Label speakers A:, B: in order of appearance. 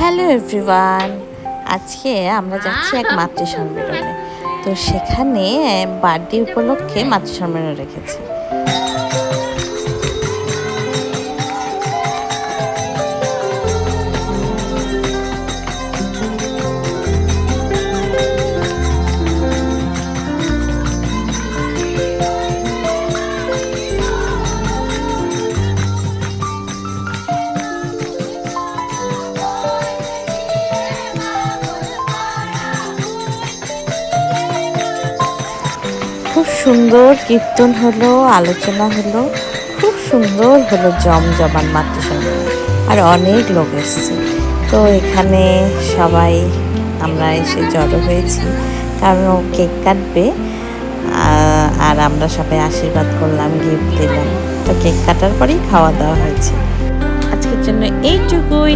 A: Hello everyone, আজকে আমরা যাচ্ছি এক মাতৃ সম্মেলনে। তো সেখানে বার্থডে উপলক্ষে মাতৃ সম্মেলন রেখেছে। খুব সুন্দর কীর্তন হলো, আলোচনা হলো, খুব সুন্দর হলো জমজমাট মাতৃ সম্মেলন। আর অনেক লোক এসছে। তো এখানে সবাই আমরা এসে জড়ো হয়েছি, কারণ ও কেক কাটবে। আর আমরা সবাই আশীর্বাদ করলাম, গিফট দিলাম। তো কেক কাটার পরেই খাওয়া দাওয়া হয়েছে। আজকের জন্য এইটুকুই।